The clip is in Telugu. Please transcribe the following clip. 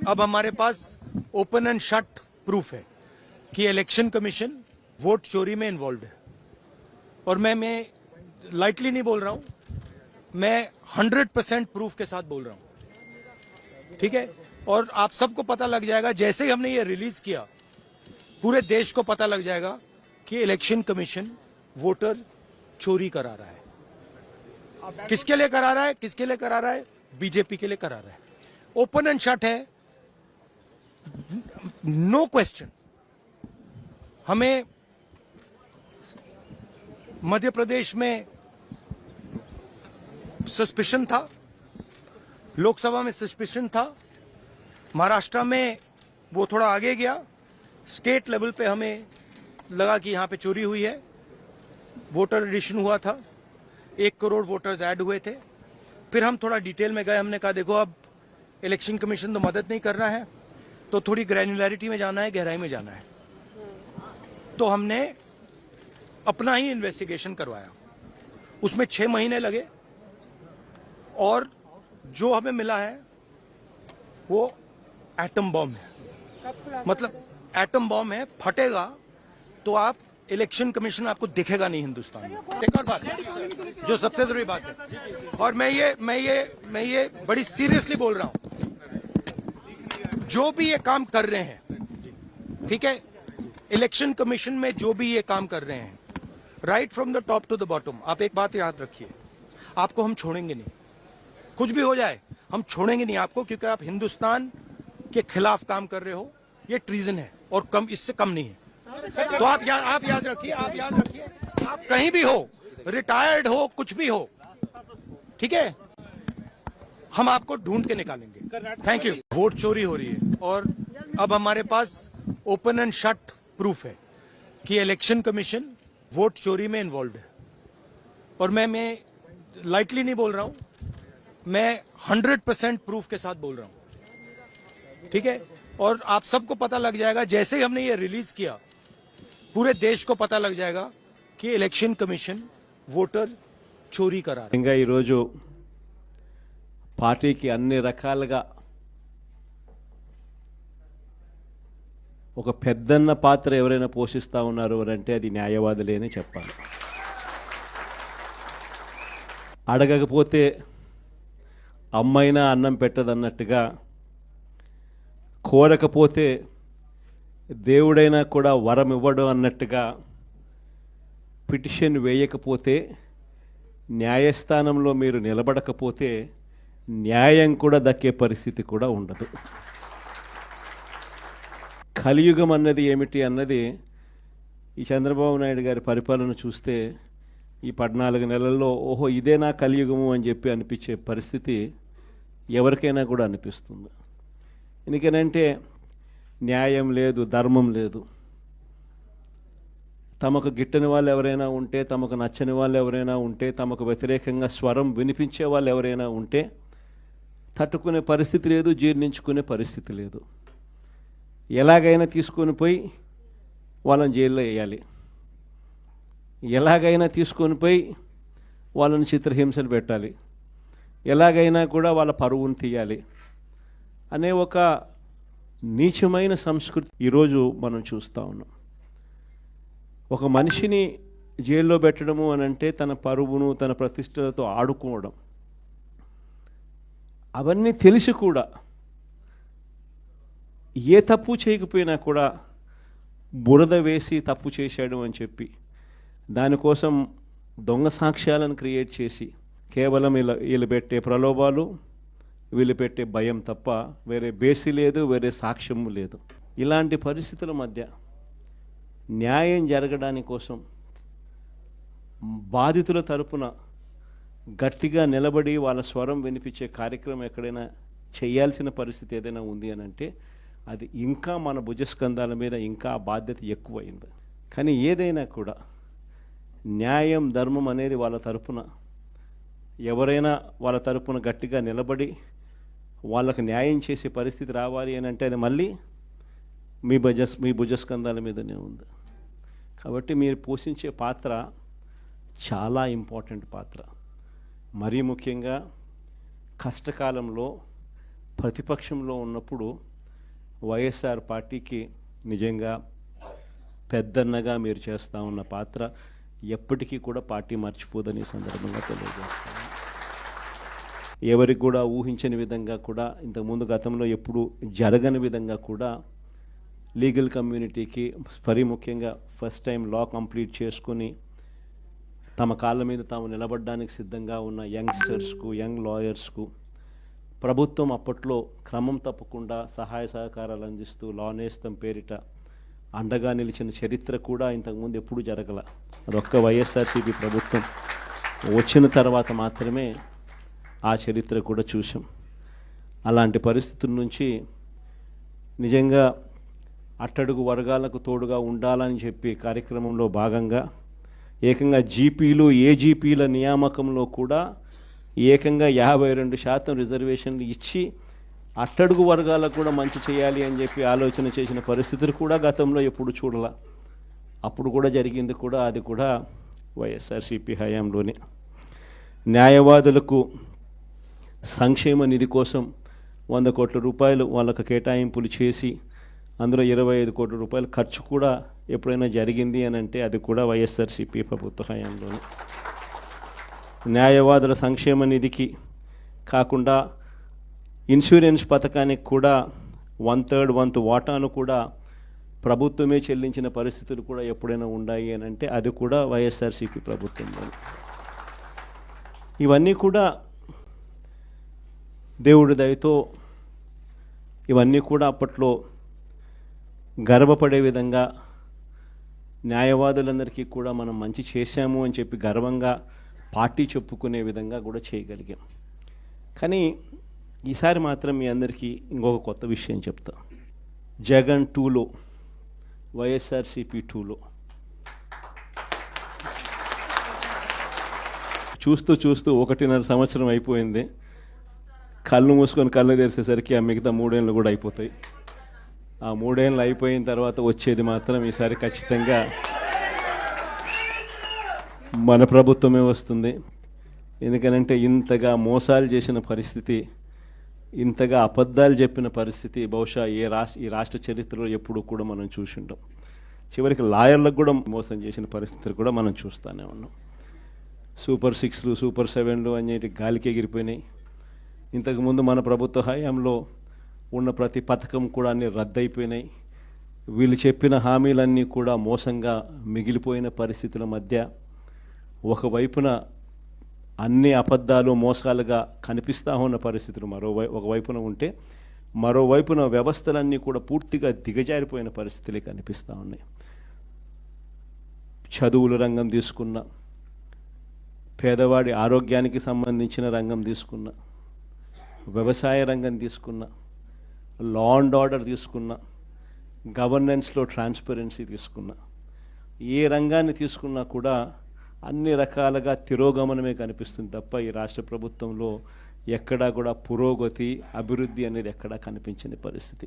अब हमारे पास ओपन एंड शट प्रूफ है कि इलेक्शन कमीशन वोट चोरी में इन्वॉल्व है। और मैं लाइटली नहीं बोल रहा हूं, मैं 100% प्रूफ के साथ बोल रहा हूं, ठीक है। और आप सबको पता लग जाएगा, जैसे ही हमने ये रिलीज किया पूरे देश को पता लग जाएगा कि इलेक्शन कमीशन वोटर चोरी करा रहा है। किसके लिए करा रहा है? किसके लिए करा रहा है? बीजेपी के लिए करा रहा है। ओपन एंड शट है, नो क्वेश्चन। हमें मध्य प्रदेश में सस्पिशन था, लोकसभा में सस्पिशन था, महाराष्ट्र में वो थोड़ा आगे गया, स्टेट लेवल पे हमें लगा कि यहां पे चोरी हुई है। वोटर एडिशन हुआ था, 1 करोड़ वोटर्स ऐड हुए थे। फिर हम थोड़ा डिटेल में गए, हमने कहा देखो अब इलेक्शन कमीशन तो मदद नहीं कर रहा है, तो थोड़ी ग्रैन्युलैरिटी में जाना है, गहराई में जाना है। तो हमने अपना ही इन्वेस्टिगेशन करवाया, उसमें 6 महीने लगे और जो हमें मिला है वो एटम बॉम्ब है। मतलब एटम बॉम्ब है, फटेगा तो आप इलेक्शन कमीशन आपको दिखेगा नहीं हिंदुस्तान में। एक और बात जो सबसे जरूरी बात है, और मैं ये बड़ी सीरियसली बोल रहा हूं, जो भी ये काम कर रहे हैं, ठीक है, इलेक्शन कमीशन में जो भी ये काम कर रहे हैं, right from the top to the bottom, आप एक बात याद रखिए, आपको हम छोड़ेंगे नहीं। कुछ भी हो जाए हम छोड़ेंगे नहीं आपको, क्योंकि आप हिंदुस्तान के खिलाफ काम कर रहे हो। ये ट्रीजन है और कम, इससे कम नहीं है। तो आप याद रखिए, आप कहीं भी हो, रिटायर्ड हो, कुछ भी हो, ठीक है, हम आपको ढूंढ के निकालेंगे। Thank you. वोट चोरी हो रही है और अब हमारे पास ओपन एंड शट प्रूफ है कि इलेक्शन कमीशन वोट चोरी में इन्वॉल्व है। और मैं लाइटली नहीं बोल रहा हूं, मैं 100% प्रूफ के साथ बोल रहा हूं, ठीक है। और आप सबको पता लग जाएगा, जैसे ही हमने ये रिलीज किया पूरे देश को पता लग जाएगा कि इलेक्शन कमीशन वोटर చోరీ కరారు. ఇంకా ఈరోజు పార్టీకి అన్ని రకాలుగా ఒక పెద్దన్న పాత్ర ఎవరైనా పోషిస్తా ఉన్నారు అంటే అది న్యాయవాదులే అని చెప్పాలి. అడగకపోతే అమ్మైనా అన్నం పెట్టదన్నట్టుగా, కోరకపోతే దేవుడైనా కూడా వరం ఇవ్వడం అన్నట్టుగా, పిటిషన్ వేయకపోతే, న్యాయస్థానంలో మీరు నిలబడకపోతే న్యాయం కూడా దక్కే పరిస్థితి కూడా ఉండదు. కలియుగం అన్నది ఏమిటి అన్నది ఈ చంద్రబాబు నాయుడు గారి పరిపాలన చూస్తే ఈ 14 నెలల్లో ఓహో ఇదేనా కలియుగము అని చెప్పి అనిపించే పరిస్థితి ఎవరికైనా కూడా అనిపిస్తుంది. ఎందుకనంటే న్యాయం లేదు, ధర్మం లేదు. తమకు గిట్టని వాళ్ళు ఎవరైనా ఉంటే, తమకు నచ్చని వాళ్ళు ఎవరైనా ఉంటే, తమకు వ్యతిరేకంగా స్వరం వినిపించే వాళ్ళు ఎవరైనా ఉంటే తట్టుకునే పరిస్థితి లేదు, జీర్ణించుకునే పరిస్థితి లేదు. ఎలాగైనా తీసుకొని పోయి వాళ్ళని జైల్లో వేయాలి, ఎలాగైనా తీసుకొని పోయి వాళ్ళని చిత్రహింసలు పెట్టాలి, ఎలాగైనా కూడా వాళ్ళ పరువును తీయాలి అనే ఒక నీచమైన సంస్కృతి ఈరోజు మనం చూస్తూ ఉన్నాం. ఒక మనిషిని జైల్లో పెట్టడము అని అంటే తన పరువును, తన ప్రతిష్టలతో ఆడుకోవడం. అవన్నీ తెలిసి కూడా ఏ తప్పు చేయకపోయినా కూడా బురద వేసి తప్పు చేశాడు అని చెప్పి దానికోసం దొంగ సాక్ష్యాలను క్రియేట్ చేసి కేవలం వీళ్ళు పెట్టే ప్రలోభాలు, వీళ్ళు పెట్టే భయం తప్ప వేరే బేసి లేదు, వేరే సాక్ష్యము లేదు. ఇలాంటి పరిస్థితుల మధ్య న్యాయం జరగడానికి కోసం బాధితుల తరపున గట్టిగా నిలబడి వాళ్ళ స్వరం వినిపించే కార్యక్రమం ఎక్కడైనా చేయాల్సిన పరిస్థితి ఏదైనా ఉంది అని అంటే అది ఇంకా మన భుజస్కంధాల మీద ఇంకా బాధ్యత ఎక్కువైంది. కానీ ఏదైనా కూడా న్యాయం, ధర్మం అనేది వాళ్ళ తరపున ఎవరైనా వాళ్ళ తరపున గట్టిగా నిలబడి వాళ్ళకు న్యాయం చేసే పరిస్థితి రావాలి అని అంటే అది మళ్ళీ మీ భుజస్కంధాల మీదనే ఉంది. కాబట్టి మీరు పోషించే పాత్ర చాలా ఇంపార్టెంట్ పాత్ర. మరీ ముఖ్యంగా కష్టకాలంలో ప్రతిపక్షంలో ఉన్నప్పుడు వైఎస్ఆర్ పార్టీకి నిజంగా పెద్దన్నగా మీరు చేస్తూ ఉన్న పాత్ర ఎప్పటికీ కూడా పార్టీ మర్చిపోదని సందర్భంగా తెలియజేస్తాను. ఎవరికి కూడా ఊహించని విధంగా కూడా ఇంతకుముందు గతంలో ఎప్పుడు జరగని విధంగా కూడా లీగల్ కమ్యూనిటీకి మరీ ముఖ్యంగా ఫస్ట్ టైం లా కంప్లీట్ చేసుకొని తమ కాళ్ళ మీద తాము నిలబడడానికి సిద్ధంగా ఉన్న యంగ్స్టర్స్కు, యంగ్ లాయర్స్కు ప్రభుత్వం అప్పట్లో క్రమం తప్పకుండా సహాయ సహకారాలు అందిస్తూ లా నేస్తం పేరిట అండగా నిలిచిన చరిత్ర కూడా ఇంతకుముందు ఎప్పుడూ జరగల. అదొక్క వైఎస్ఆర్సీపీ ప్రభుత్వం వచ్చిన తర్వాత మాత్రమే ఆ చరిత్ర కూడా చూసాం. అలాంటి పరిస్థితుల నుంచి నిజంగా అట్టడుగు వర్గాలకు తోడుగా ఉండాలని చెప్పి కార్యక్రమంలో భాగంగా ఏకంగా జీపీలు, ఏజీపీల నియామకంలో కూడా ఏకంగా 52% రిజర్వేషన్లు ఇచ్చి అట్టడుగు వర్గాలకు కూడా మంచి చేయాలి అని చెప్పి ఆలోచన చేసిన పరిస్థితులు కూడా గతంలో ఎప్పుడు చూడాల. అప్పుడు కూడా జరిగింది కూడా, అది కూడా వైఎస్ఆర్సీపీ హయాంలోనే. న్యాయవాదులకు సంక్షేమ నిధి కోసం 100 కోట్ల రూపాయలు వాళ్ళకు కేటాయింపులు చేసి అందులో 25 కోట్ల రూపాయలు ఖర్చు కూడా ఎప్పుడైనా జరిగింది అని అంటే అది కూడా వైఎస్ఆర్సీపీ ప్రభుత్వ హయాంలోనే. న్యాయవాదుల సంక్షేమ నిధికి కాకుండా ఇన్సూరెన్స్ పథకానికి కూడా 1/3 వంతు వాటాను కూడా ప్రభుత్వమే చెల్లించిన పరిస్థితులు కూడా ఎప్పుడైనా ఉన్నాయి అని అంటే అది కూడా వైఎస్ఆర్సీపీ ప్రభుత్వంలో. ఇవన్నీ కూడా దేవుడి దయతో ఇవన్నీ కూడా అప్పట్లో గర్వపడే విధంగా న్యాయవాదులందరికీ కూడా మనం మంచి చేశాము అని చెప్పి గర్వంగా పార్టీ చెప్పుకునే విధంగా కూడా చేయగలిగాం. కానీ ఈసారి మాత్రం మీ అందరికీ ఇంకొక కొత్త విషయం చెప్తా. జగన్ 2లో, వైఎస్ఆర్సీపీ 2లో చూస్తూ 1.5 సంవత్సరం అయిపోయింది. కళ్ళు మూసుకొని కళ్ళు తెరిసేసరికి ఆ మిగతా 3 ఏళ్ళు కూడా అయిపోతాయి. ఆ 3 ఏళ్ళు అయిపోయిన తర్వాత వచ్చేది మాత్రం ఈసారి ఖచ్చితంగా మన ప్రభుత్వమే వస్తుంది. ఎందుకనంటే ఇంతగా మోసాలు చేసిన పరిస్థితి, ఇంతగా అబద్ధాలు చెప్పిన పరిస్థితి బహుశా ఈ రాష్ట్ర చరిత్రలో ఎప్పుడూ కూడా మనం చూసి ఉంటాం. చివరికి లాయర్లకు కూడా మోసం చేసిన పరిస్థితులు కూడా మనం చూస్తూనే ఉన్నాం. సూపర్ 6లు, సూపర్ 7లు అనేటి గాలికి ఎగిరిపోయినాయి. ఇంతకుముందు మన ప్రభుత్వ హయాంలో ఉన్న ప్రతి పథకం కూడా అన్నీ రద్దయిపోయినాయి. వీళ్ళు చెప్పిన హామీలన్నీ కూడా మోసంగా మిగిలిపోయిన పరిస్థితుల మధ్య ఒకవైపున అన్ని అబద్ధాలు, మోసాలుగా కనిపిస్తూ ఉన్న పరిస్థితులు ఒకవైపున ఉంటే, మరోవైపున వ్యవస్థలన్నీ కూడా పూర్తిగా దిగజారిపోయిన పరిస్థితులే కనిపిస్తూ ఉన్నాయి. చదువుల రంగం తీసుకున్న, పేదవాడి ఆరోగ్యానికి సంబంధించిన రంగం తీసుకున్న, వ్యవసాయ రంగం తీసుకున్న, లా అండ్ ఆర్డర్ తీసుకున్న, గవర్నెన్స్లో ట్రాన్స్పరెన్సీ తీసుకున్న, ఏ రంగాన్ని తీసుకున్నా కూడా అన్ని రకాలుగా తిరోగమనమే కనిపిస్తుంది తప్ప ఈ రాష్ట్ర ప్రభుత్వంలో ఎక్కడా కూడా పురోగతి, అభివృద్ధి అనేది ఎక్కడా కనిపించని పరిస్థితి.